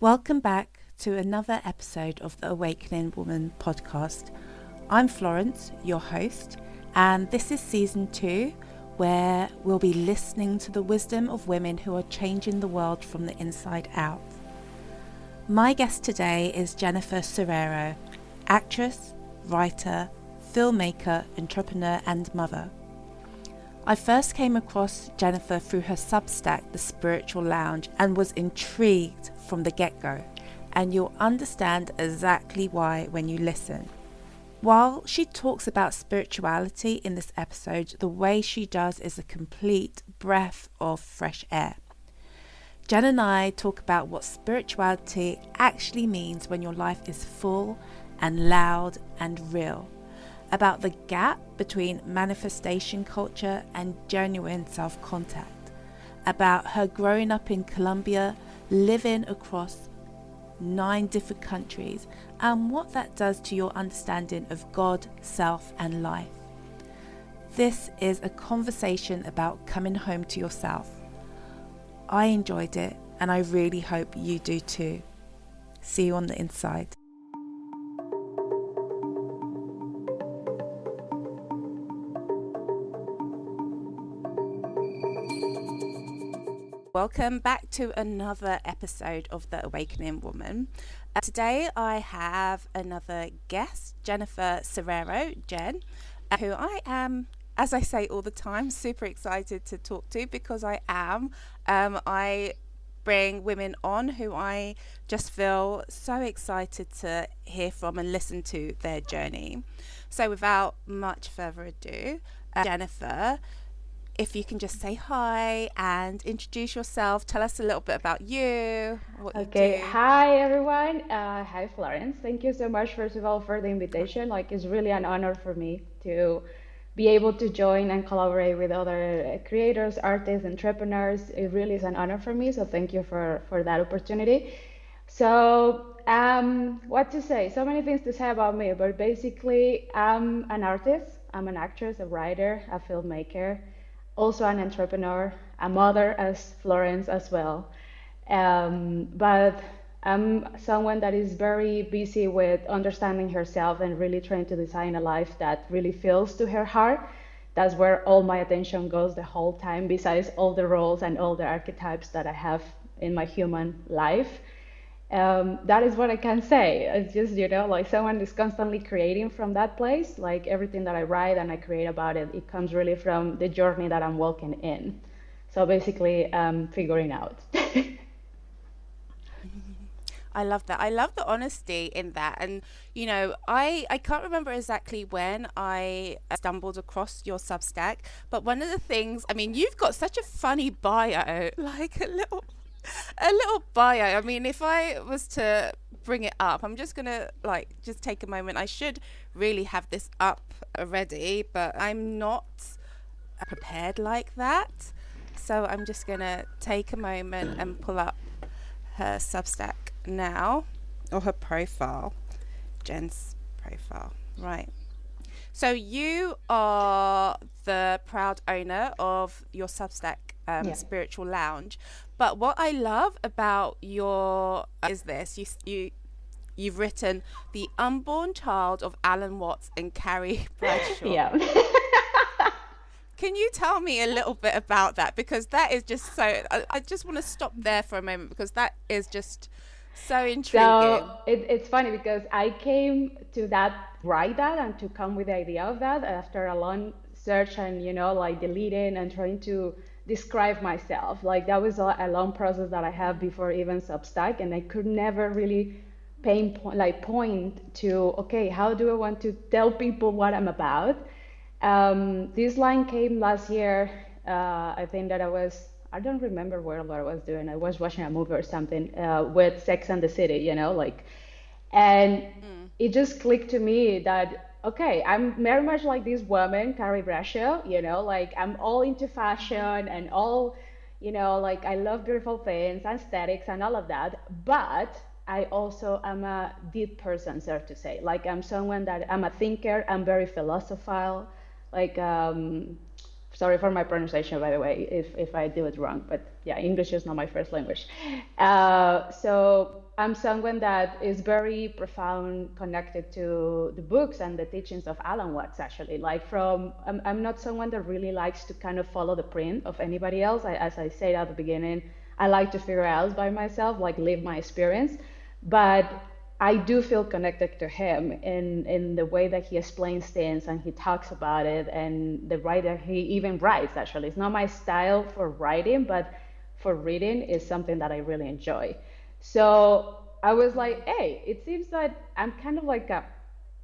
Welcome back to another episode of the Awakening Woman podcast. I'm Florence, your host, and this is season 2, where we'll be listening to the wisdom of women who are changing the world from the inside out. My guest today is Jennifer Serrero, actress, writer, filmmaker, entrepreneur, and mother. I first came across Jennifer through her Substack, The Spiritual Lounge, and was intrigued from the get-go, and you'll understand exactly why when you listen. While she talks about spirituality in this episode, the way she does is a complete breath of fresh air. Jen and I talk about what spirituality actually means when your life is full and loud and real, about the gap between manifestation culture and genuine self-contact, about her growing up in Colombia, living across 9 different countries, and what that does to your understanding of God, self, and life. This is a conversation about coming home to yourself. I enjoyed it, and I really hope you do too. See you on the inside. Welcome back to another episode of The Awakening Woman. Today I have another guest, Jennifer Serrero, Jen, who I am, as I say all the time, super excited to talk to because I am. I bring women on who I just feel so excited to hear from and listen to their journey. So without much further ado, Jennifer, if you can just say hi and introduce yourself, tell us a little bit about you, what you do. Hi everyone. Hi Florence. Thank you so much, first of all, for the invitation. It's really an honor for me to be able to join and collaborate with other creators, artists, entrepreneurs. It really is an honor for me. So thank you for that opportunity. So, what to say? So many things to say about me, but basically, I'm an artist, I'm an actress, a writer, a filmmaker, also an entrepreneur, a mother as Florence as well. But I'm someone that is very busy with understanding herself and really trying to design a life that really feels to her heart. That's where all my attention goes the whole time, besides all the roles and all the archetypes that I have in my human life. That is what I can say. It's just, like someone is constantly creating from that place. Like everything that I write and I create about it, it comes really from the journey that I'm walking in. So basically, figuring out. I love that. I love the honesty in that. And, I can't remember exactly when I stumbled across your Substack, but one of the things, I mean, you've got such a funny bio, like a little bio. I mean, if I was to bring it up, I'm just gonna just take a moment. I should really have this up already, but I'm not prepared like that. So I'm just gonna take a moment and pull up her Substack now, or her profile, Jen's profile. Right. So you are the proud owner of your Substack, Yeah. Spiritual Lounge. But what I love about your is this: you've written the unborn child of Alan Watts and Carrie Bradshaw. Yeah. Can you tell me a little bit about that? Because that is just so. I just want to stop there for a moment because that is just so So intriguing. it's funny because I came to write that and to come with the idea of that after a long search and, like deleting and trying to describe myself. Like that was a long process that I have before even Substack, and I could never really point to, okay, how do I want to tell people what I'm about? This line came last year. I think that I don't remember what I was doing. I was watching a movie or something with Sex and the City, and Mm. it just clicked to me that, okay, I'm very much like this woman, Carrie Bradshaw, like I'm all into Mm-hmm. fashion and all, like I love beautiful things, aesthetics and all of that. But I also am a deep person, so to say. Like I'm someone that I'm a thinker, I'm very philosophical, like sorry for my pronunciation, by the way, if I do it wrong, but yeah, English is not my first language. So I'm someone that is very profound connected to the books and the teachings of Alan Watts, actually. I'm not someone that really likes to kind of follow the print of anybody else. As I said at the beginning, I like to figure out by myself, like live my experience. But I do feel connected to him in the way that he explains things and he talks about it, and the way that he even writes, actually. It's not my style for writing, but for reading is something that I really enjoy. So I was like, hey, it seems that I'm kind of like a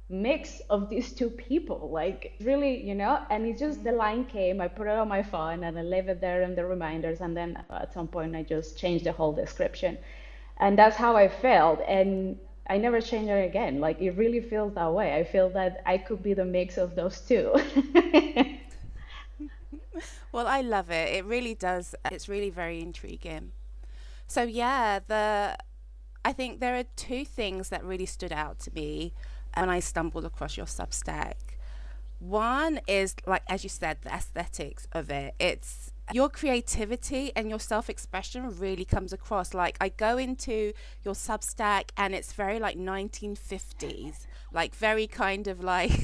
mix of these two people, like really, and it's just the line came, I put it on my phone and I leave it there in the reminders. And then at some point, I just changed the whole description. And that's how I felt. And I never changed it again. Like it really feels that way. I feel that I could be the mix of those two. Well, I love it. It really does. It's really very intriguing. So yeah, the I think there are two things that really stood out to me when I stumbled across your Substack. One is, like, as you said, the aesthetics of it. It's your creativity and your self expression really comes across. Like, I go into your Substack and it's very like 1950s, like very kind of like,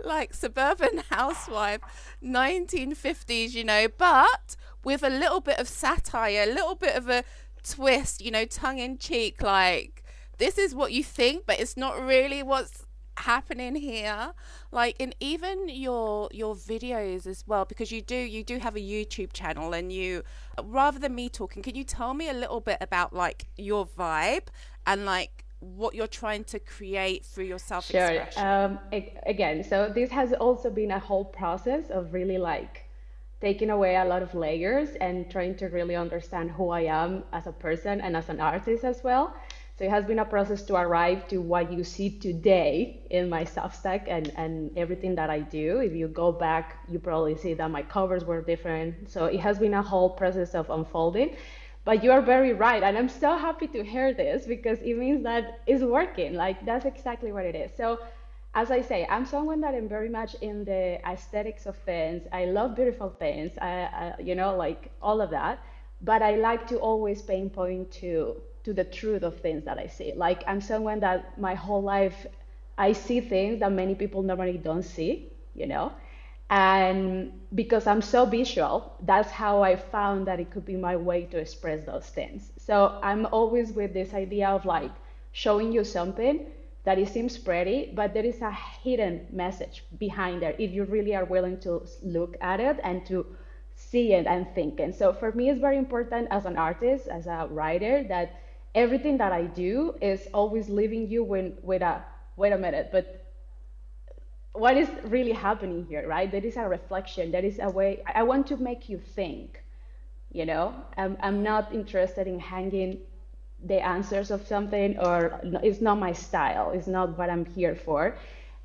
like suburban housewife, 1950s, but with a little bit of satire, a little bit of a twist, tongue in cheek, like this is what you think, but it's not really what's happening here. Like, and even your videos as well, because you do have a YouTube channel, and you, rather than me talking, can you tell me a little bit about like your vibe and like what you're trying to create through your self Sure. expression? Again, so this has also been a whole process of really like taking away a lot of layers and trying to really understand who I am as a person and as an artist as well. So it has been a process to arrive to what you see today in my Substack and everything that I do. If you go back, you probably see that my covers were different. So it has been a whole process of unfolding. But you are very right. And I'm so happy to hear this because it means that it's working. Like, that's exactly what it is. So, as I say, I'm someone that am very much in the aesthetics of things. I love beautiful things, like all of that. But I like to always pinpoint to the truth of things that I see. Like, I'm someone that my whole life I see things that many people normally don't see, and because I'm so visual, that's how I found that it could be my way to express those things. So I'm always with this idea of like showing you something that it seems pretty, but there is a hidden message behind there if you really are willing to look at it and to see it and think. And so for me, it's very important as an artist, as a writer, that everything that I do is always leaving you with a wait a minute, but what is really happening here, right? There is a reflection. There is a way. I want to make you think. I'm not interested in hanging the answers of something, or it's not my style. It's not what I'm here for.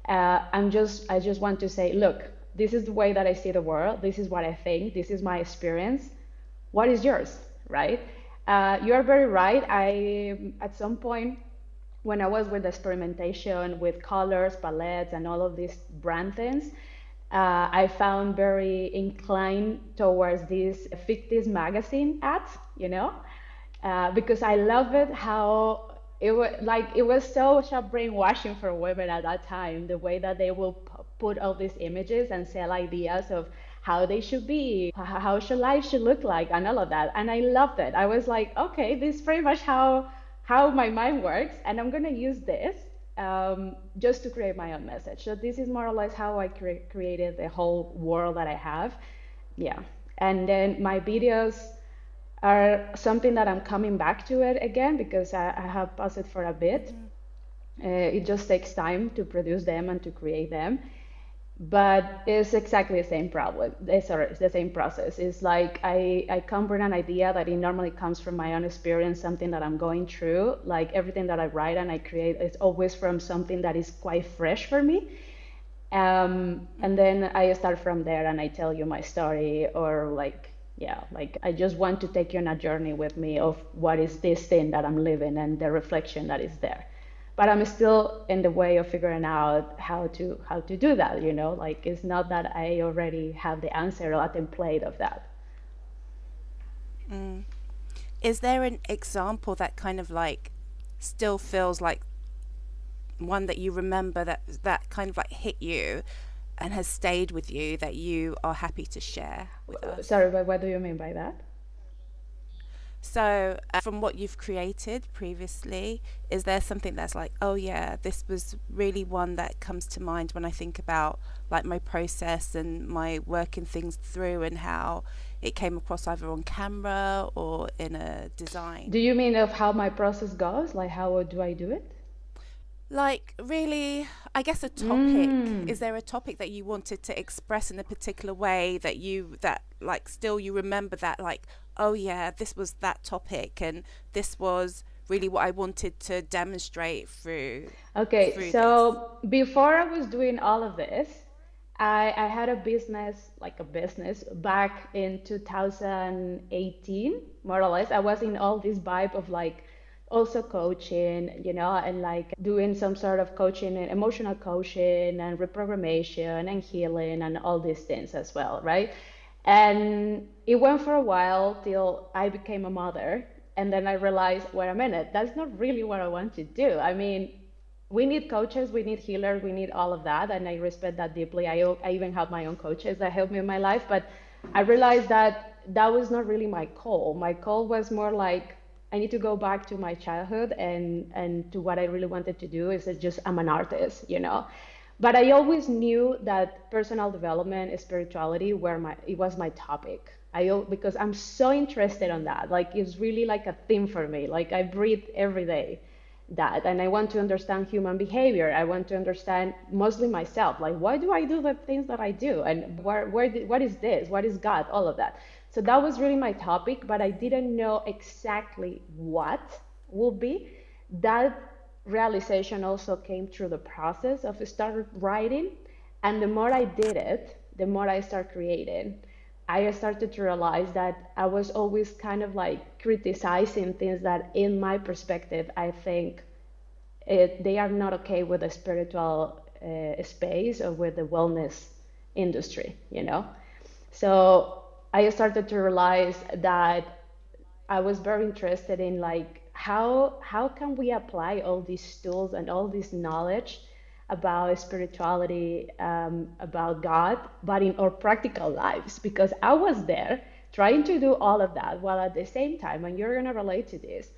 I just want to say, look, this is the way that I see the world. This is what I think. This is my experience. What is yours, right? You are very right. At some point, when I was with experimentation with colors, palettes, and all of these brand things, I found very inclined towards these 50s magazine ads, because I love it how it was so brainwashing for women at that time, the way that they will put all these images and sell ideas of how they should be, how should life should look like, and all of that. And I loved it. I was like, okay, this is pretty much how my mind works, and I'm gonna use this just to create my own message. So this is more or less how I created the whole world that I have. Yeah. And then my videos are something that I'm coming back to it again because I have paused it for a bit. It just takes time to produce them and to create them, but it's exactly the same problem. Sorry, it's the same process. It's like I come with an idea that it normally comes from my own experience, something that I'm going through. Like everything that I write and I create is always from something that is quite fresh for me. And then I start from there and I tell you my story, or like, yeah, like I just want to take you on a journey with me of what is this thing that I'm living and the reflection that is there. But I'm still in the way of figuring out how to do that, like it's not that I already have the answer or a template of that. Mm. Is there an example that kind of like still feels like one that you remember, that kind of like hit you and has stayed with you, that you are happy to share with us? Sorry, but what do you mean by that? So, from what you've created previously, is there something that's like, oh yeah, this was really one that comes to mind when I think about like my process and my working things through and how it came across either on camera or in a Do design? you mean of how my process goes? Like how do I do it? Like, really, I guess a topic. Mm. Is there a topic that you wanted to express in a particular way that like, still you remember that, like, oh yeah, this was that topic and this was really what I wanted to demonstrate Okay, through this? so before I was doing all of this, I had a business, like a business, back in 2018, more or less. I was in all this vibe of like also coaching, and like doing some sort of coaching and emotional coaching and reprogrammation and healing and all these things as well, right? And it went for a while till I became a mother. And then I realized, wait a minute, that's not really what I want to do. I mean, we need coaches, we need healers, we need all of that, and I respect that deeply. I even have my own coaches that help me in my life, but I realized that that was not really my call. My call was more like I need to go back to my childhood and to what I really wanted to do is that just I'm an artist. But I always knew that personal development and spirituality were my it was my topic. Because I'm so interested on that. Like it's really like a theme for me. Like I breathe every day that, and I want to understand human behavior. I want to understand mostly myself, like why do I do the things that I do, and what is this, what is God, all of that. So that was really my topic, but I didn't know exactly what will be. That realization also came through the process of start writing, and the more I did it, the more I start creating. I started to realize that I was always kind of like criticizing things that, in my perspective, I think they are not okay with the spiritual space or with the wellness industry. So I started to realize that I was very interested in like how can we apply all these tools and all this knowledge about spirituality, about God, but in our practical lives, because I was there trying to do all of that while at the same time, and you're gonna relate to this,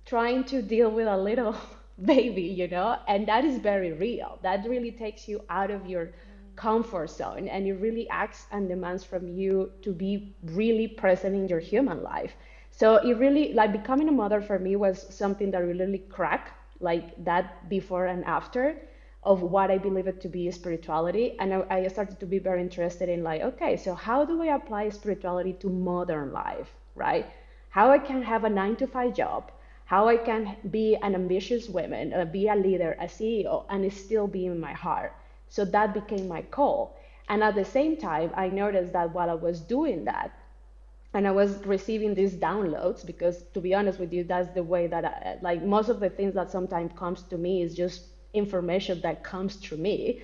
trying to deal with a little baby, and that is very real. That really takes you out of your comfort zone, and it really asks and demands from you to be really present in your human life. So it really, like, becoming a mother for me was something that really cracked like that before and after of what I believe it to be spirituality. And I started to be very interested in like, okay, so how do I apply spirituality to modern life, right? How I can have a 9 to 5 job, how I can be an ambitious woman, be a leader, a CEO, and still be in my heart. So that became my call. And at the same time, I noticed that while I was doing that, and I was receiving these downloads, because to be honest with you, that's the way that like most of the things that sometimes comes to me is just information that comes through me.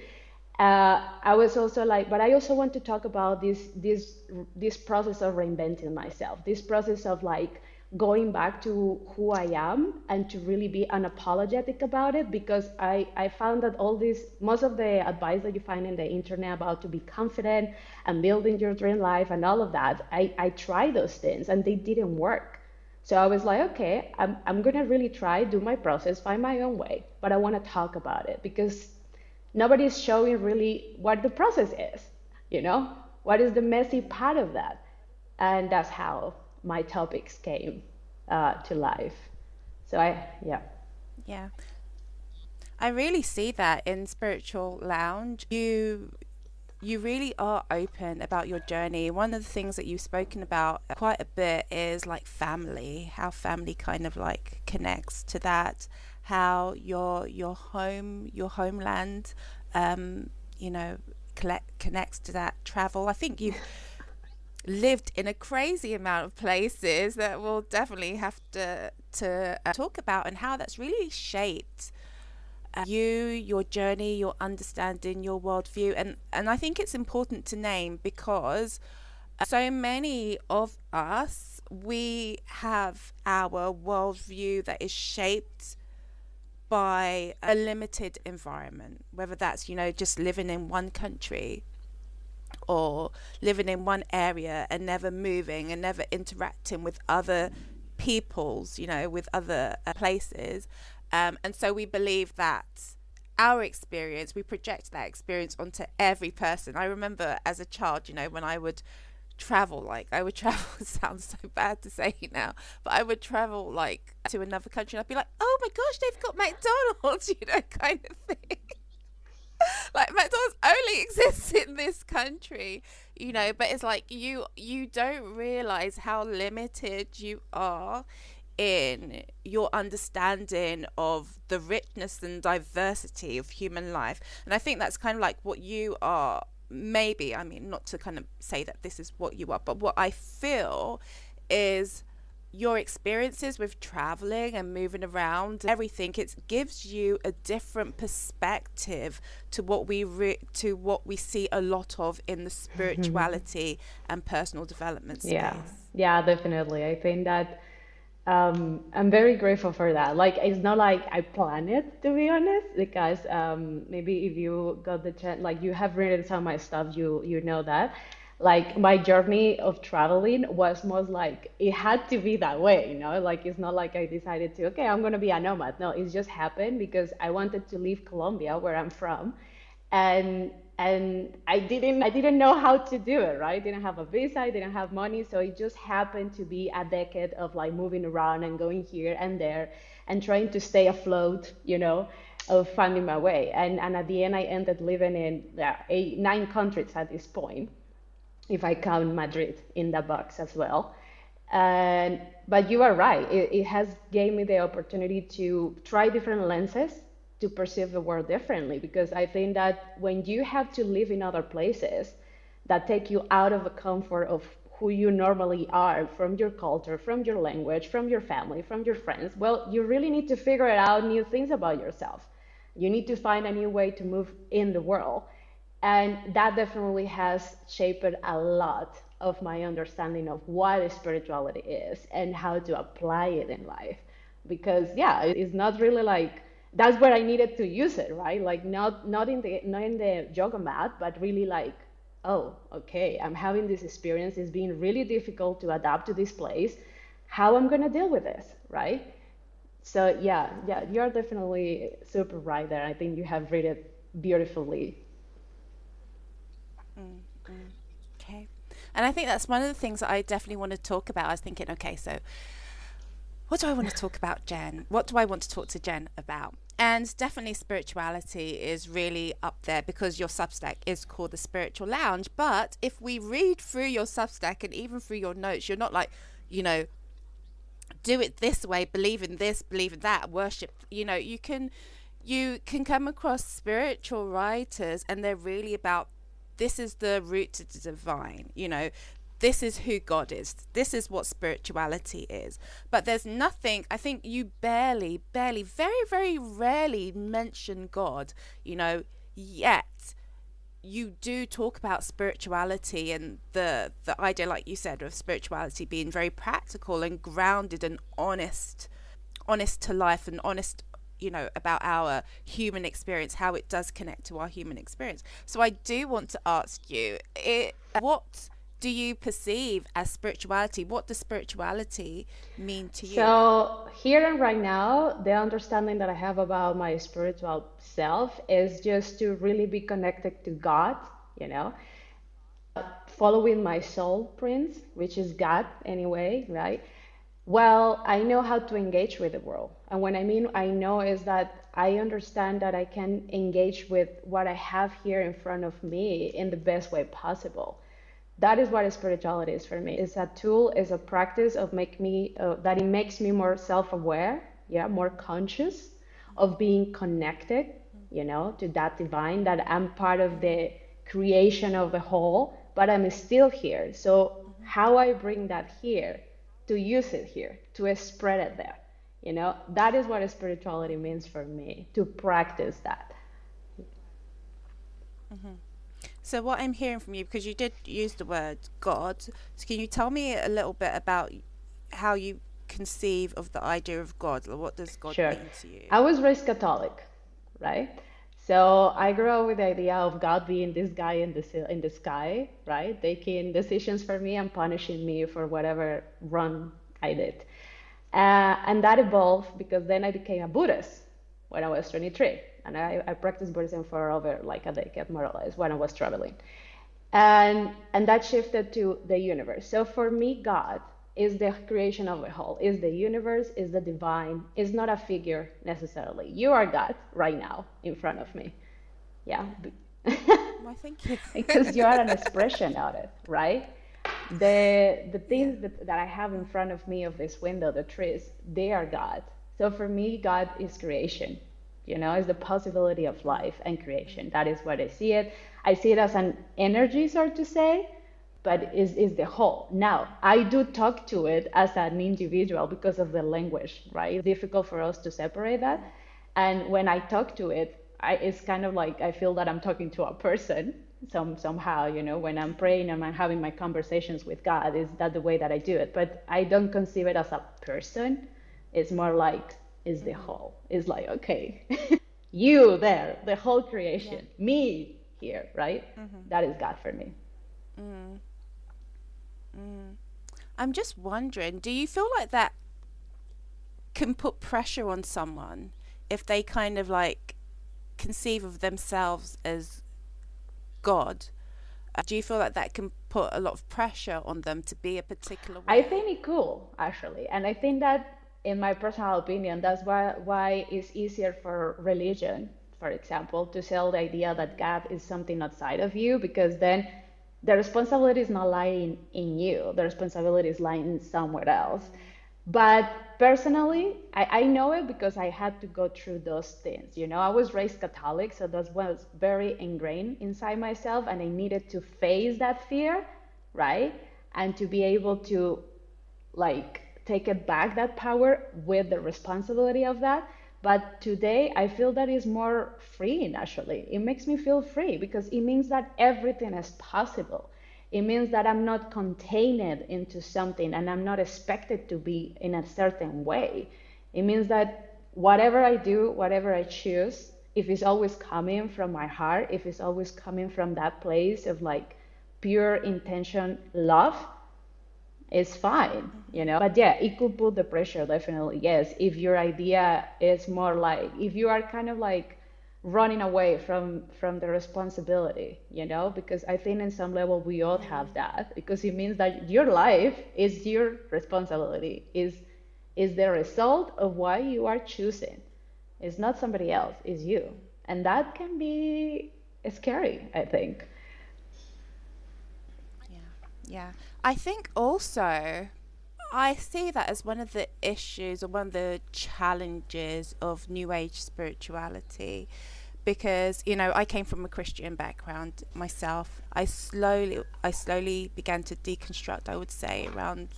I was also like, but I also want to talk about this process of reinventing myself, this process of like going back to who I am and to really be unapologetic about it, because I found that all this, most of the advice that you find in the internet about to be confident and building your dream life and all of that, I tried those things and they didn't work. So I was like, okay, I'm gonna really try, do my process, find my own way, but I want to talk about it because nobody's showing really what the process is, you know? What is the messy part of that? And that's how my topics came to life. So yeah. Yeah. I really see that in Spiritual Lounge. You really are open about your journey. One of the things that you've spoken about quite a bit is like family, how family kind of like connects to that, how your homeland, um, you know, connects to that travel. I think you've lived in a crazy amount of places that we'll definitely have to talk about, and how that's really shaped you, your journey, your understanding, your worldview. And I think it's important to name because so many of us, we have our worldview that is shaped by a limited environment, whether that's, just living in one country or living in one area and never moving and never interacting with other peoples, with other places. And so we believe that our experience, we project that experience onto every person. I remember as a child, when I would travel, it sounds so bad to say now, but I would travel like to another country and I'd be like, oh my gosh, they've got McDonald's, kind of thing. Like McDonald's only exists in this country, but it's like you don't realize how limited you are in your understanding of the richness and diversity of human life. And I think that's kind of like what you are, maybe, I mean, not to kind of say that this is what you are, but what I feel is your experiences with traveling and moving around, everything, it gives you a different perspective to what we see a lot of in the spirituality and personal development space. Yeah, definitely. I think that I'm very grateful for that. Like, it's not like I planned it, to be honest, because maybe if you got the chance, like you have read some of my stuff, you know that. Like my journey of traveling was most like it had to be that way, Like it's not like I decided to, okay, I'm gonna be a nomad. No, it just happened because I wanted to leave Colombia, where I'm from, and I didn't know how to do it, right? Didn't have a visa, I didn't have money, so it just happened to be a decade of like moving around and going here and there and trying to stay afloat, of finding my way. And at the end, I ended living in 9 countries at this point, if I count Madrid in the box as well. And but you are right. It has gave me the opportunity to try different lenses to perceive the world differently, because I think that when you have to live in other places that take you out of the comfort of who you normally are, from your culture, from your language, from your family, from your friends, well, you really need to figure out new things about yourself. You need to find a new way to move in the world. And that definitely has shaped a lot of my understanding of what spirituality is and how to apply it in life. Because yeah, it's not really like that's where I needed to use it, right? Like not in the yoga mat, but really like, oh, okay, I'm having this experience. It's being really difficult to adapt to this place. How I'm gonna deal with this, right? So yeah, you're definitely super right there. I think you have read it beautifully. Mm, mm. Okay. And I think that's one of the things that I definitely want to talk about. I was thinking, okay, so what do I want to talk about, Jen? What do I want to talk to Jen about? And definitely spirituality is really up there because your Substack is called the Spiritual Lounge. But if we read through your Substack and even through your notes, you're not like, you know, do it this way, believe in this, believe in that, worship. You can come across spiritual writers and they're really about, this is the route to the divine, this is who God is, this is what spirituality is. But there's nothing, I think you barely, very, very rarely mention God, yet you do talk about spirituality and the idea, like you said, of spirituality being very practical and grounded and honest to life and honest, about our human experience, how it does connect to our human experience. So I do want to ask you, what do you perceive as spirituality? What does spirituality mean to you? So here and right now, the understanding that I have about my spiritual self is just to really be connected to God, you know, following my soul prince, which is God anyway, right? Well, I know how to engage with the world. And when I mean I know is that I understand that I can engage with what I have here in front of me in the best way possible. That is what spirituality is for me. It's a tool, it's a practice of make me that it makes me more self-aware, yeah, more conscious of being connected, to that divine, that I'm part of the creation of the whole, but I'm still here. So how I bring that here, to use it here, to spread it there, that is what spirituality means for me, to practice that. Hmm. So what I'm hearing from you, because you did use the word God, so can you tell me a little bit about how you conceive of the idea of God? Or what does God Sure. mean to you? I was raised Catholic, right? So I grew up with the idea of God being this guy in the sky, right? Taking decisions for me and punishing me for whatever wrong I did. And that evolved because then I became a Buddhist when I was 23. And I practiced Buddhism for over like a decade, more or less, when I was traveling. And that shifted to the universe. So for me, God is the creation of a whole, is the universe, is the divine, is not a figure necessarily. You are God right now in front of me. Yeah. Why, thank you. Because you are an expression of it, right? The Yeah. things that I have in front of me of this window, the trees, they are God. So for me, God is creation. Is the possibility of life and creation. That is what I see it. I see it as an energy, sort to say, but is the whole. Now, I do talk to it as an individual because of the language, right? It's difficult for us to separate that. And when I talk to it, it's kind of like I feel that I'm talking to a person somehow, when I'm praying and I'm having my conversations with God, is that the way that I do it? But I don't conceive it as a person. It's more like is the whole. It's like, okay, you there, the whole Yeah. creation, me here, right? That is God for me. I'm just wondering, do you feel like that can put pressure on someone if they kind of like conceive of themselves as God? Do you feel like that can put a lot of pressure on them to be a particular I way? think it could actually, and I think that, in my personal opinion, that's why it's easier for religion, for example, to sell the idea that God is something outside of you, because then the responsibility is not lying in you. The responsibility is lying somewhere else. But personally, I know it because I had to go through those things. I was raised Catholic, so that was very ingrained inside myself, and I needed to face that fear, right? And to be able to like take it back, that power with the responsibility of that. But today I feel that is more freeing. Actually, it makes me feel free because it means that everything is possible. It means that I'm not contained into something and I'm not expected to be in a certain way. It means that whatever I do, whatever I choose, if it's always coming from my heart, if it's always coming from that place of like pure intention, love, it's fine. But yeah, it could put the pressure, definitely. Yes, if your idea is more like, if you are kind of like running away from the responsibility, because I think in some level we all have that, because it means that your life is your responsibility, is the result of why you are choosing. It's not somebody else, it's you. And that can be scary, I think. Yeah. Yeah. I think also I see that as one of the issues or one of the challenges of New Age spirituality because I came from a Christian background myself. I slowly began to deconstruct, I would say, around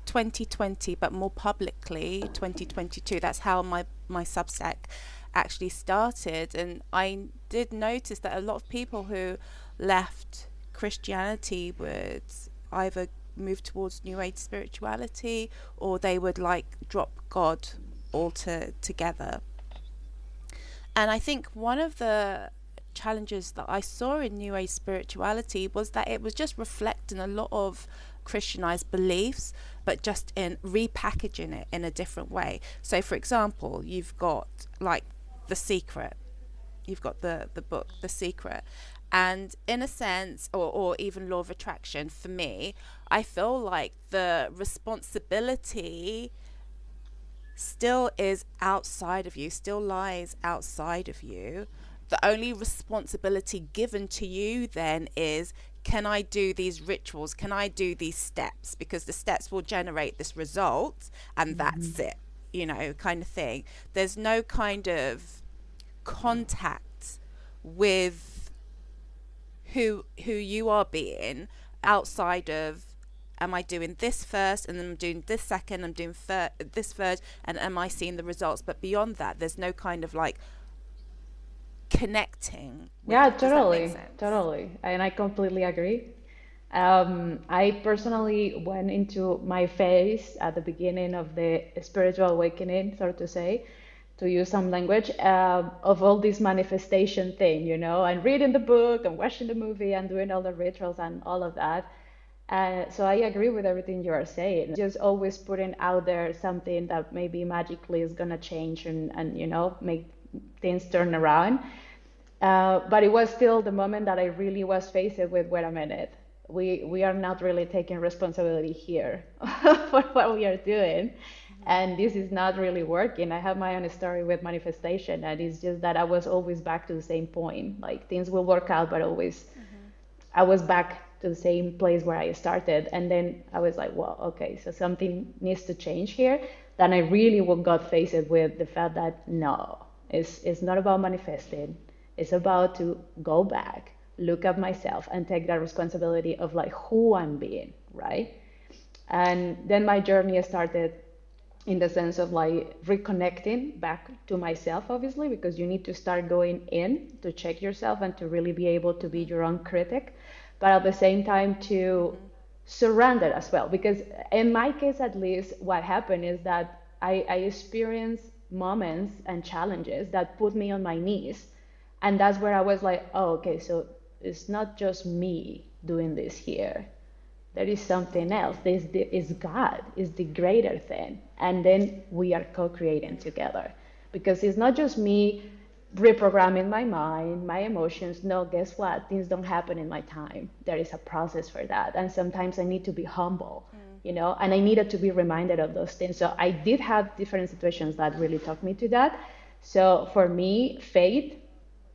2020, but more publicly 2022. That's how my Substack actually started, and I did notice that a lot of people who left Christianity would either move towards New Age spirituality or they would like drop God altogether. And I think one of the challenges that I saw in New Age spirituality was that it was just reflecting a lot of Christianized beliefs, but just in repackaging it in a different way. So, for example, you've got like The Secret, you've got the book The Secret, and in a sense, or even Law of Attraction, for me, I feel like the responsibility still is outside of you, still lies outside of you. The only responsibility given to you then is, can I do these rituals? Can I do these steps? Because the steps will generate this result and that's it, kind of thing. There's no kind of contact with who you are being outside of, am I doing this first and then I'm doing this second, I'm doing this third, and am I seeing the results? But beyond that, there's no kind of like connecting with Yeah, it. Does that make totally, sense? totally. And I completely agree. I personally went into my phase at the beginning of the spiritual awakening, so to say, to use some language, of all this manifestation thing, and reading the book and watching the movie and doing all the rituals and all of that. So I agree with everything you are saying. Just always putting out there something that maybe magically is gonna change and make things turn around. But it was still the moment that I really was faced with, wait a minute, we are not really taking responsibility here for what we are doing. And this is not really working. I have my own story with manifestation, and it's just that I was always back to the same point. Like things will work out, but always I was back to the same place where I started. And then I was like, well, okay, so something needs to change here. Then I really got faced with the fact that no, it's not about manifesting. It's about to go back, look at myself, and take that responsibility of like who I'm being, right? And then my journey started in the sense of like reconnecting back to myself, obviously, because you need to start going in to check yourself and to really be able to be your own critic, but at the same time to surrender as well. Because in my case, at least, what happened is that I experienced moments and challenges that put me on my knees. And that's where I was like, oh, okay, so it's not just me doing this here. There is something else. This is God, is the greater thing. And then we are co-creating together. Because it's not just me reprogramming my mind, my emotions. No, guess what? Things don't happen in my time. There is a process for that. And sometimes I need to be humble, and I needed to be reminded of those things. So I did have different situations that really taught me to that. So for me, faith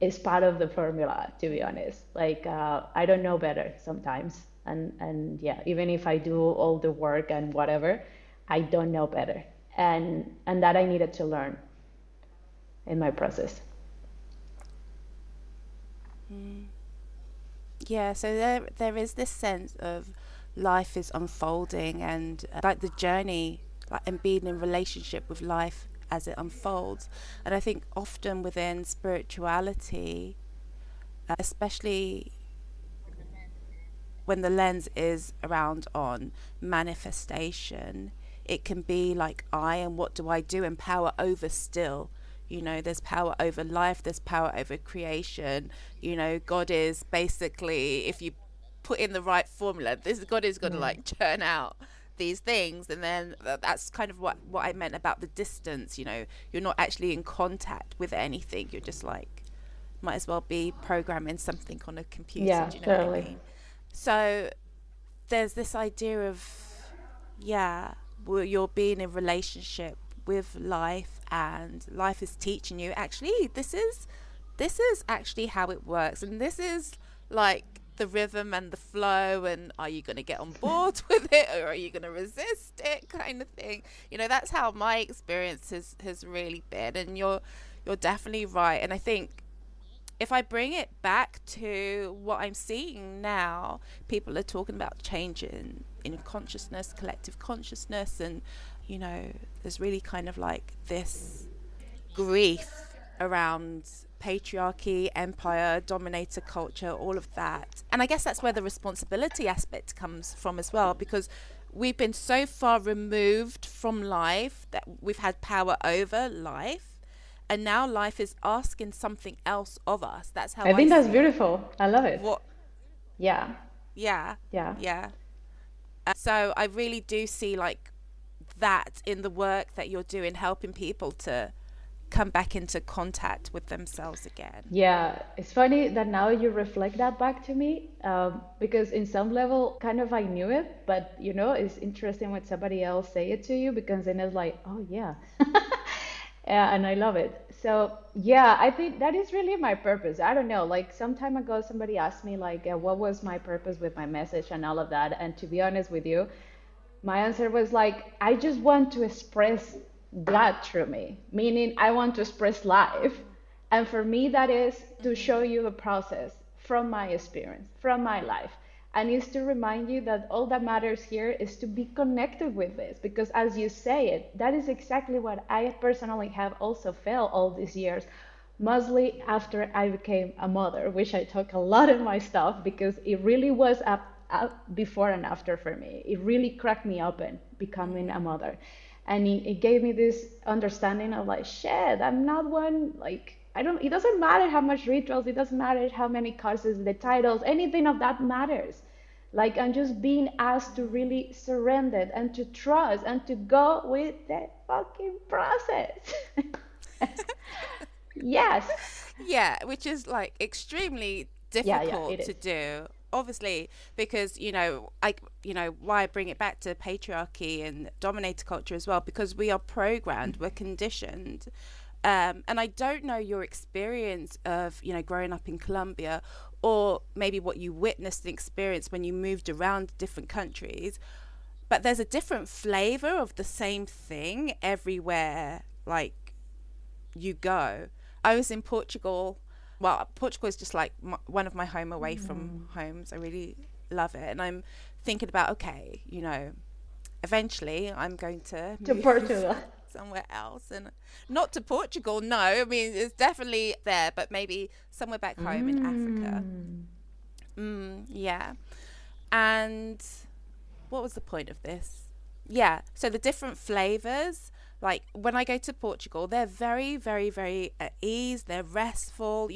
is part of the formula, to be honest. Like I don't know better sometimes, and yeah, even if I do all the work and whatever, I don't know better, and that I needed to learn in my process. Yeah, so there is this sense of life is unfolding, and like the journey, like, and being in relationship with life as it unfolds. And I think often within spirituality, especially when the lens is around on manifestation, it can be like I and what do I do, and power over still. There's power over life, there's power over creation. God is basically, if you put in the right formula, this God is going to Yeah. like churn out these things. And then that's kind of what I meant about the distance. You're not actually in contact with anything. You're just like, might as well be programming something on a computer. Yeah, Do you know what I totally. mean? So there's this idea of, yeah, you're being in relationship with life, and life is teaching you, actually, this is actually how it works, and this is like the rhythm and the flow, and are you going to get on board with it, or are you going to resist it, kind of thing. That's how my experience has really been. And you're definitely right. And I think if I bring it back to what I'm seeing now, people are talking about change in consciousness, collective consciousness, and there's really kind of like this grief around patriarchy, empire, dominator culture, all of that. And I guess that's where the responsibility aspect comes from as well, because we've been so far removed from life that we've had power over life, and now life is asking something else of us. That's how I I think that's see it. beautiful. I love it. What? Yeah. Yeah, Yeah. yeah. So I really do see like that in the work that you're doing, helping people to come back into contact with themselves again. Yeah, it's funny that now you reflect that back to me, because in some level, kind of I knew it, but it's interesting when somebody else say it to you, because then it's like, oh yeah, yeah, and I love it. So yeah, I think that is really my purpose. I don't know, like some time ago, somebody asked me like, what was my purpose with my message and all of that, and to be honest with you, my answer was like, I just want to express God through me, meaning I want to express life. And for me, that is to show you the process from my experience, from my life. And is to remind you that all that matters here is to be connected with this. Because as you say it, that is exactly what I personally have also felt all these years, mostly after I became a mother, which I talk a lot in my stuff, because it really was a before and after for me. It really cracked me open becoming a mother. And it gave me this understanding of like, shit, I'm not one, like, I don't, it doesn't matter how much rituals, it doesn't matter how many courses, the titles, anything of that matters. Like, I'm just being asked to really surrender and to trust and to go with the fucking process. Yes. Yeah, which is like extremely Yeah, yeah, it difficult to is. do. Obviously, because why I bring it back to patriarchy and dominator culture as well, because we are programmed, we're conditioned. And I don't know your experience of, growing up in Colombia, or maybe what you witnessed and experienced when you moved around different countries, but there's a different flavor of the same thing everywhere, like, you go. I was in Portugal. Well, Portugal is just like one of my home away from homes. I really love it. And I'm thinking about, okay, eventually I'm going to To move Portugal. somewhere else. And not to Portugal, no. I mean, it's definitely there, but maybe somewhere back home in Africa. Mm. Yeah. And what was the point of this? Yeah, so the different flavors, like when I go to Portugal, they're very, very, very at ease. They're restful,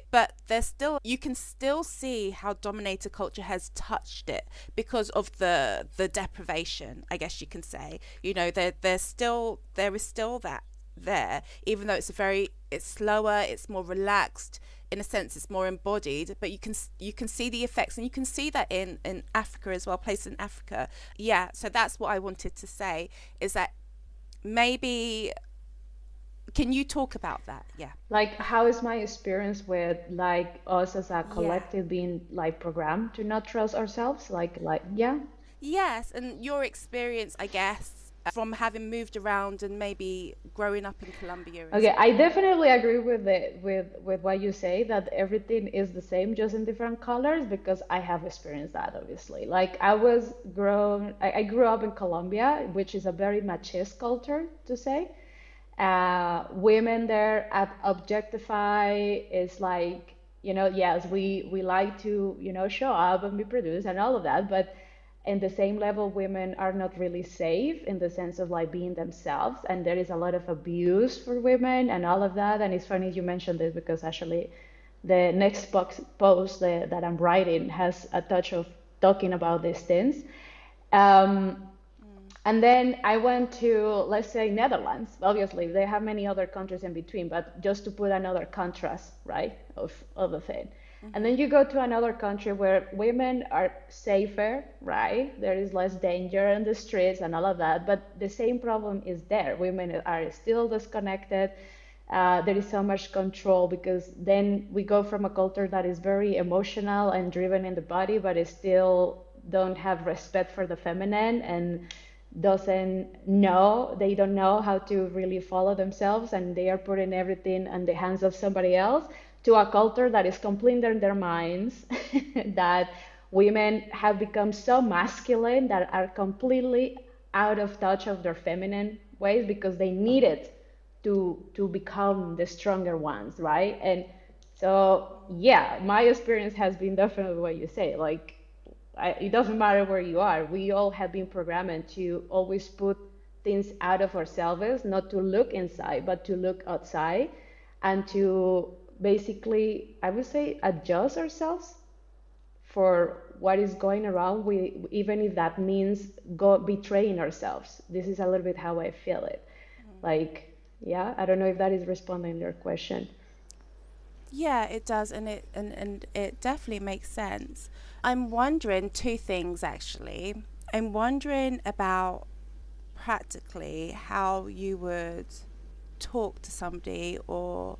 but they're still, you can still see how dominator culture has touched it because of the deprivation, I guess you can say. There is still that there, even though it's slower, it's more relaxed. In a sense, it's more embodied, but you can see the effects, and you can see that in Africa as well, places in Africa. Yeah, so that's what I wanted to say, is that maybe, can you talk about that? Yeah. Like, how is my experience with like us as a Yeah. collective being like programmed to not trust ourselves? Yeah. Yes, and your experience, I guess, from having moved around and maybe growing up in Colombia as Okay, I well. definitely agree with with what you say that everything is the same, just in different colors, because I have experienced that obviously. Like, I grew up in Colombia, which is a very machist culture to say. Women there at objectify is like, yes, we like to, show up and be produced and all of that, but in the same level, women are not really safe in the sense of like being themselves, and there is a lot of abuse for women and all of that. And it's funny you mentioned this, because actually the next post that I'm writing has a touch of talking about these things. Um, Mm. and then I went to, let's say, Netherlands. Obviously, they have many other countries in between, but just to put another contrast, right, of the thing. And then Mhm. you go to another country where women are safer, right? There is less danger in the streets and all of that, but the same problem is there. Women are still disconnected. There is so much control, because then we go from a culture that is very emotional and driven in the body, but it still don't have respect for the feminine, and they don't know how to really follow themselves, and they are putting everything in the hands of somebody else, to a culture that is completely in their minds, that women have become so masculine that are completely out of touch of their feminine ways, because they need it to become the stronger ones, right? And so, yeah, my experience has been definitely what you say. Like, it doesn't matter where you are. We all have been programmed to always put things out of ourselves, not to look inside, but to look outside, and to basically, I would say, adjust ourselves for what is going around. Even if that means betraying ourselves. This is a little bit how I feel it. Like, yeah, I don't know if that is responding to your question. Yeah, it does, and it definitely makes sense. I'm wondering two things actually. I'm wondering about practically how you would talk to somebody, or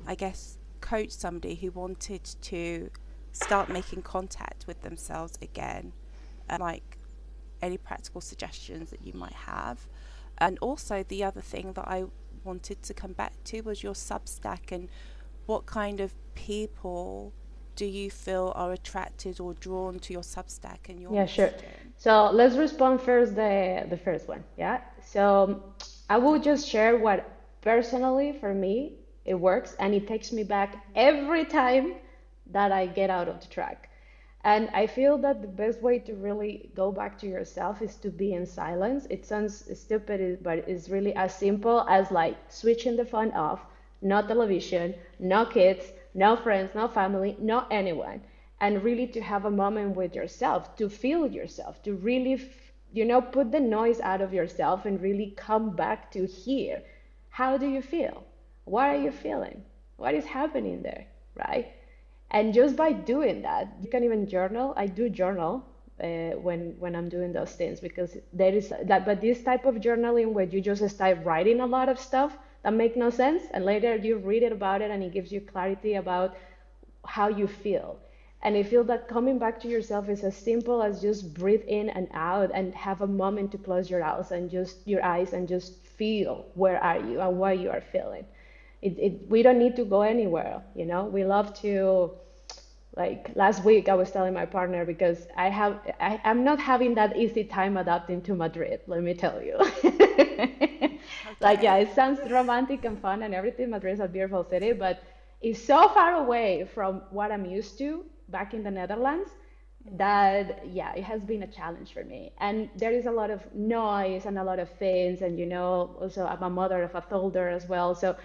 I guess coach somebody who wanted to start making contact with themselves again. Like, any practical suggestions that you might have. And also, the other thing that I wanted to come back to was your Substack, and what kind of people do you feel are attracted or drawn to your Substack and your Yeah, sure. messaging? So let's respond first the first one. Yeah. So I will Okay. just share what personally for me it works, and it takes me back every time that I get out of the track. And I feel that the best way to really go back to yourself is to be in silence. It sounds stupid, but it's really as simple as like switching the phone off, no television, no kids, no friends, no family, no anyone. And really to have a moment with yourself, to feel yourself, to really, put the noise out of yourself and really come back to here. How do you feel? What are you feeling? What is happening there, right? And just by doing that, you can even journal. I do journal when I'm doing those things because there is that. But this type of journaling where you just start writing a lot of stuff that make no sense, and later you read it about it, and it gives you clarity about how you feel. And I feel that coming back to yourself is as simple as just breathe in and out and have a moment to close your eyes and just feel where are you and what you are feeling. We don't need to go anywhere, we love to, like last week I was telling my partner because I'm not having that easy time adapting to Madrid, let me tell you. Like, yeah, Okay. it sounds romantic and fun and everything. Madrid is a beautiful city, but it's so far away from what I'm used to back in the Netherlands that, yeah, it has been a challenge for me. And there is a lot of noise and a lot of things, and also I'm a mother of a toddler as well, so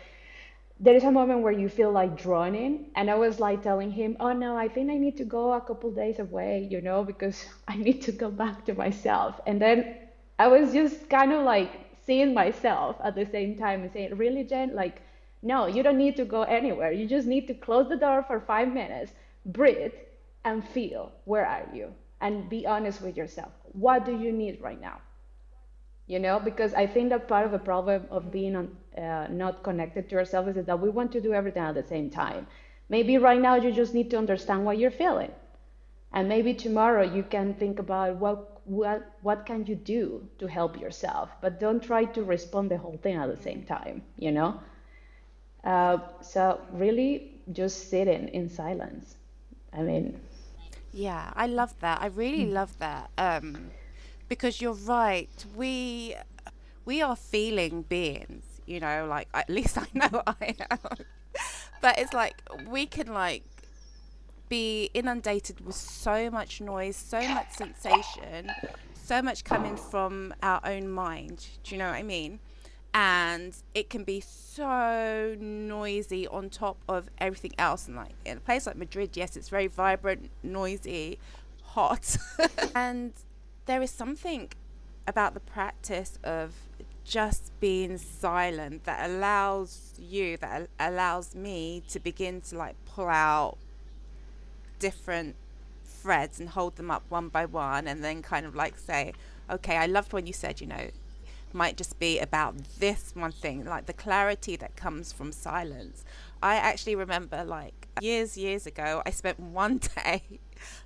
there is a moment where you feel like drowning, and I was like telling him, oh no, I think I need to go a couple days away, because I need to go back to myself. And then I was just kind of like seeing myself at the same time and saying, really, Jen, like, no, you don't need to go anywhere, you just need to close the door for 5 minutes, breathe, and feel where are you, and be honest with yourself. What do you need right now? Because I think that part of the problem of being not connected to yourself is that we want to do everything at the same time. Maybe right now you just need to understand what you're feeling, and maybe tomorrow you can think about what can you do to help yourself, but don't try to respond the whole thing at the same time. Yeah. So really, just sitting in silence. I mean, Yeah, I love that. I really love that. Because you're right. We are feeling beings, like at least I know I am. But it's like we can like be inundated with so much noise, so much sensation, so much coming from our own mind. Do you know what I mean? And it can be so noisy on top of everything else. And like in a place like Madrid, yes, it's very vibrant, noisy, hot. And there is something about the practice of just being silent that allows me to begin to like pull out different threads and hold them up one by one and then kind of like say, okay, I loved when you said, might just be about this one thing, like the clarity that comes from silence. I actually remember like years ago, I spent one day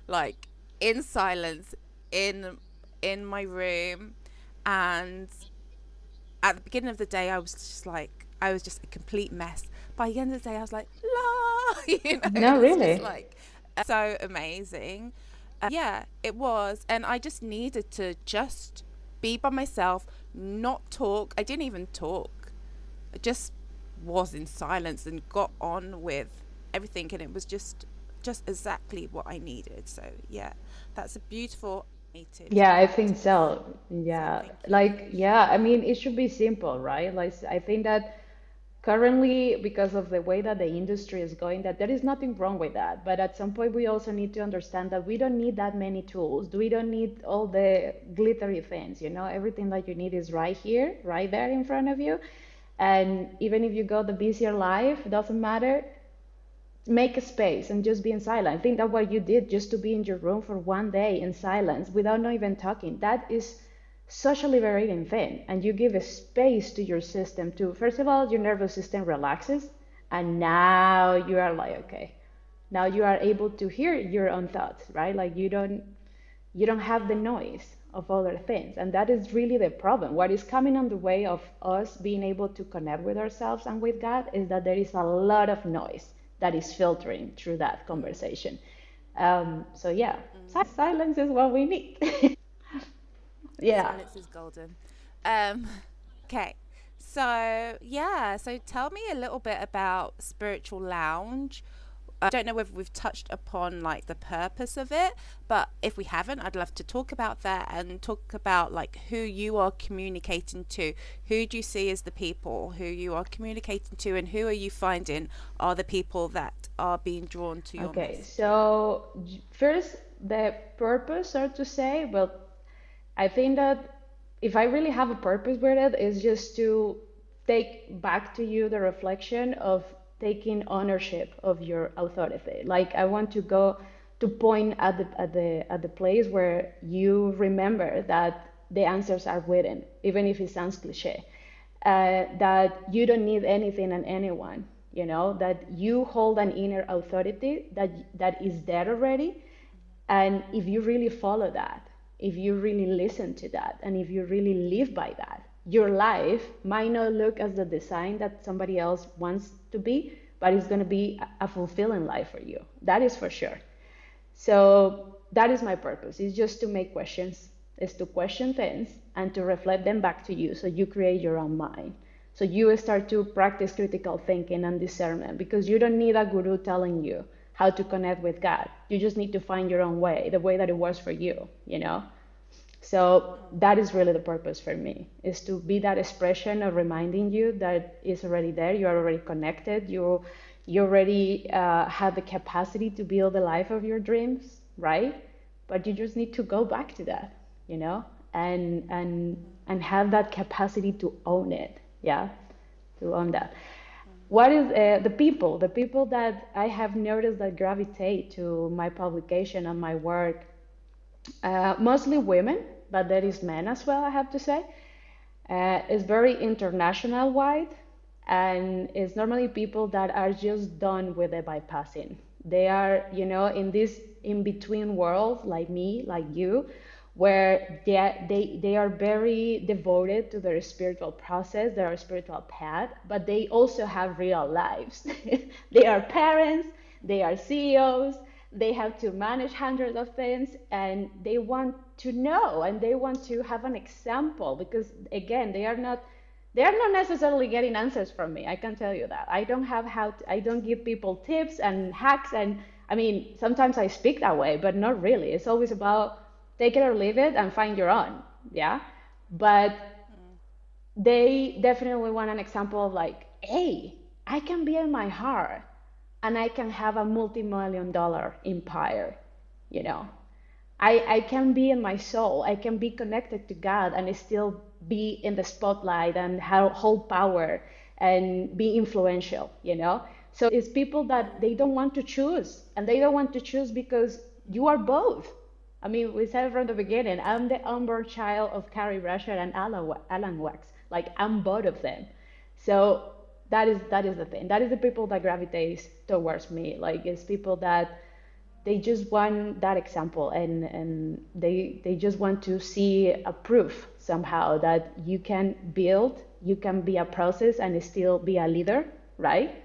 like in silence in in my room, and at the beginning of the day I was just a complete mess. By the end of the day I was like la it no, was just really. like so amazing. Yeah, it was. And I just needed to just be by myself, not talk. I didn't even talk. I just was in silence and got on with everything, and it was just exactly what I needed. So yeah, that's a beautiful needed Yeah, I think practice. so. So Yeah. thank you. Like, yeah, I mean, it should be simple, right? Like, I think that currently, because of the way that the industry is going, that there is nothing wrong with that. But at some point, we also need to understand that we don't need that many tools. We don't need all the glittery things, Everything that you need is right here, right there in front of you. And even if you go the busier life, doesn't matter, make a space and just be in silence. I think that what you did just to be in your room for one day in silence without not even talking, that is such a liberating thing. And you give a space to your system to, first of all, your nervous system relaxes. And now you are like, okay, now you are able to hear your own thoughts, right? Like you don't have the noise of other things. And that is really the problem. What is coming on the way of us being able to connect with ourselves and with God is that there is a lot of noise that is filtering through that Mm, conversation. So, yeah, mm. silence is what we need. Yeah. Silence is golden. Um, okay. So, yeah, so tell me a little bit about Spiritual Lounge. I don't know whether we've touched upon like the purpose of it, but if we haven't, I'd love to talk about that and talk about like who you are communicating to. Who do you see as the people who you are communicating to, and who are you finding are the people that are being drawn to your Okay, message? so first, the purpose, so to say, well, I think that if I really have a purpose with it, is just to take back to you the reflection of taking ownership of your authority. Like I want to go to point at the place where you remember that the answers are within, even if it sounds cliche. That you don't need anything and anyone, that you hold an inner authority that is there already. And if you really follow that, if you really listen to that, and if you really live by that, your life might not look as the design that somebody else wants to be, but it's going to be a fulfilling life for you. That is for sure. So that is my purpose. It's just to make questions, is to question things and to reflect them back to you so you create your own mind. So you start to practice critical thinking and discernment because you don't need a guru telling you how to connect with God. You just need to find your own way, the way that it works for you. So that is really the purpose for me, is to be that expression of reminding you that it's already there. You are already connected. You already have the capacity to build the life of your dreams, right? But you just need to go back to that, and have that capacity to own it. Yeah, to own that. What is the people that I have noticed that gravitate to my publication and my work? Mostly women, but there is men as well, I have to say. It's very international wide, and it's normally people that are just done with the bypassing. They are, in this in between world, like me, like you, where they are very devoted to their spiritual process, their spiritual path, but they also have real lives. They are parents, they are CEOs, they have to manage hundreds of things, and they want to know and they want to have an example because again they are not necessarily getting answers from me. I can tell you that. I don't have I don't give people tips and hacks, and I mean sometimes I speak that way, but not really. It's always about take it or leave it and find your own. Yeah. But they definitely want an example of like, hey, I can be in my heart and I can have a multi-million-dollar empire, you know. I can be in my soul. I can be connected to God and still be in the spotlight and hold power and be influential. So it's people that they don't want to choose, and they don't want to choose because you are both. I mean, we said from the beginning, I'm the unborn child of Carrie Bradshaw and Alan Wax. Like, I'm both of them. So that is the thing. That is the people that gravitate towards me. Like, it's people that they just want that example, and they just want to see a proof somehow that you can build, you can be a process and still be a leader, right?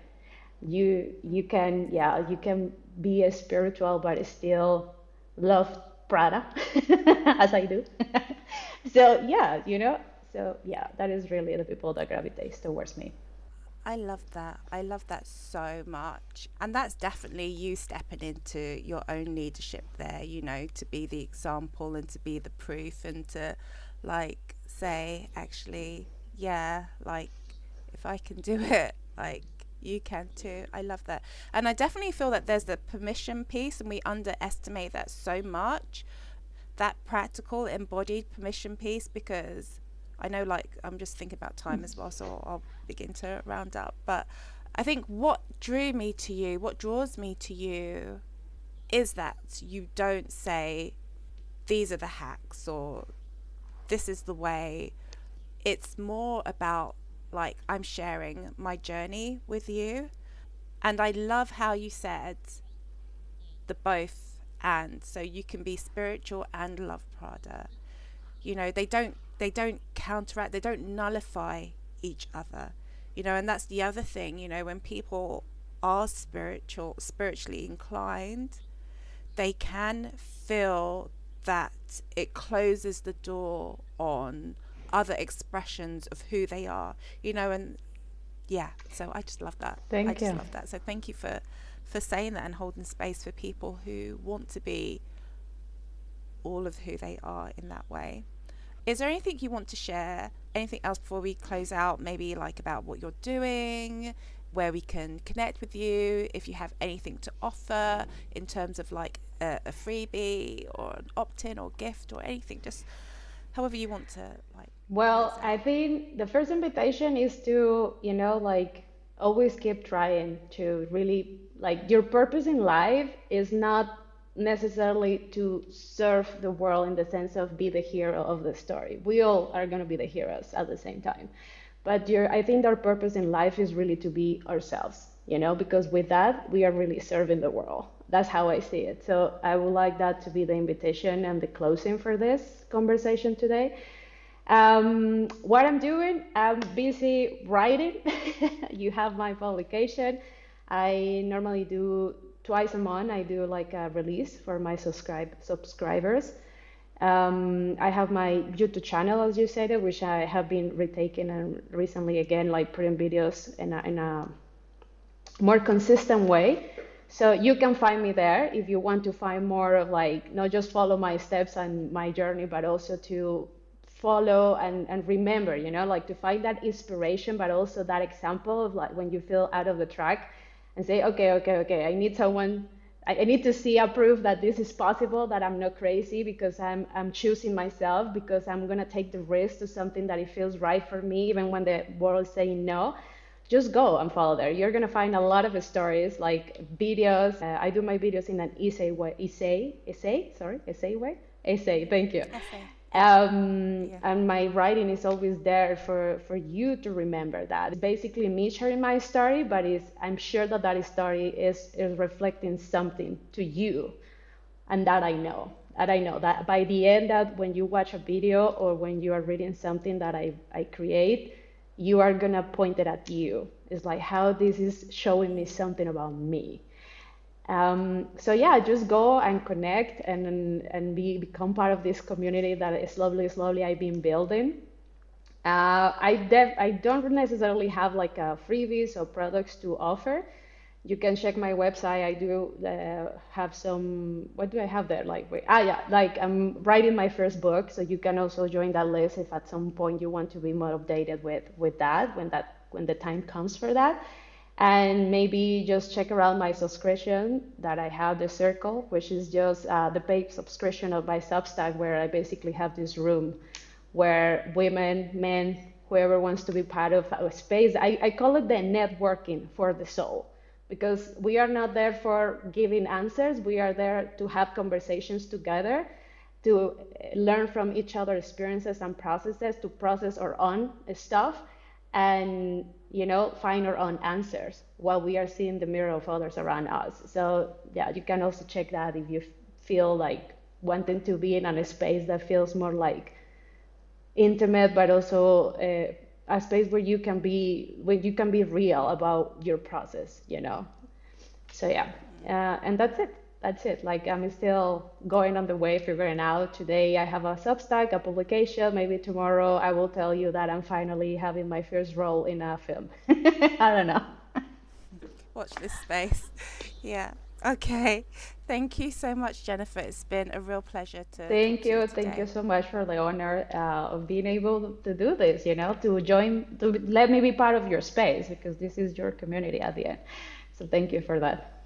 You can be a spiritual but still love Prada as I do. So yeah, that is really the people that gravitate towards me. I love that. I love that so much. And that's definitely you stepping into your own leadership there, to be the example and to be the proof and to like say, actually, yeah, like if I can do it, like you can too. I love that. And I definitely feel that there's the permission piece and we underestimate that so much, that practical embodied permission piece, because I know like I'm just thinking about time as well, so I'll begin to round up. But I think what draws me to you is that you don't say these are the hacks or this is the way. It's more about like I'm sharing my journey with you. And I love how you said the both, and so you can be spiritual and love Prada. They don't counteract, they don't nullify each other. And that's the other thing, when people are spiritually inclined, they can feel that it closes the door on other expressions of who they are, and Yeah, so I just love that. I Thank just you. love that. So thank you for saying that and holding space for people who want to be all of who they are in that way. Is there anything you want to share? Anything else before we close out? Maybe like about what you're doing, where we can connect with you, if you have anything to offer in terms of like a freebie or an opt-in or gift or anything, just however you want to like close Well, I out. think the first invitation is to, like always keep trying to really like your purpose in life is not necessarily to serve the world in the sense of be the hero of the story. We all are going to be the heroes at the same time. But I think our purpose in life is really to be ourselves, because with that, we are really serving the world. That's how I see it. So I would like that to be the invitation and the closing for this conversation today. What I'm doing, I'm busy writing. You have my publication. I normally do twice a month. I do like a release for my subscribers. I have my YouTube channel, as you said, which I have been retaking and recently again, like putting videos in a more consistent way. So you can find me there if you want to find more of like not just follow my steps and my journey, but also to follow and remember, like to find that inspiration, but also that example of like when you feel out of the track and say, okay, I need someone. I need to see a proof that this is possible, that I'm not crazy because I'm choosing myself, because I'm gonna take the risk to something that it feels right for me, even when the world is saying no. Just go and follow there. You're gonna find a lot of stories, like videos. I do my videos in an essay way. Essay, thank you. Essay. Yeah. Yeah. And my writing is always there for you to remember that. It's basically me sharing my story, but I'm sure that that story is reflecting something to you, and that I know. That I know that by the end, that when you watch a video or when you are reading something that I create, you are gonna point it at you. It's like how this is showing me something about me. So yeah, just go and connect and become part of this community that slowly I've been building. I don't necessarily have like a freebies or products to offer. You can check my website. I do have some. What do I have there? Like yeah, like I'm writing my first book, so you can also join that list if at some point you want to be more updated with that when the time comes for that. And maybe just check around my subscription that I have, the Circle, which is just the paid subscription of my Substack, where I basically have this room where women, men, whoever wants to be part of a space. I call it the networking for the soul, because we are not there for giving answers. We are there to have conversations together, to learn from each other's experiences and processes, to process our own stuff, and find our own answers while we are seeing the mirror of others around us. So yeah, you can also check that if you feel like wanting to be in a space that feels more like intimate, but also a space where you can be real about your process. So yeah, and that's it. That's it. Like I'm still going on the way, figuring out. Today I have a Substack, a publication. Maybe tomorrow I will tell you that I'm finally having my first role in a film. I don't know. Watch this space. Yeah. Okay. Thank you so much, Jennifer. It's been a real pleasure to talk to you Thank you today. so much for the honor of being able to do this. To let me be part of your space, because this is your community at the end. So thank you for that.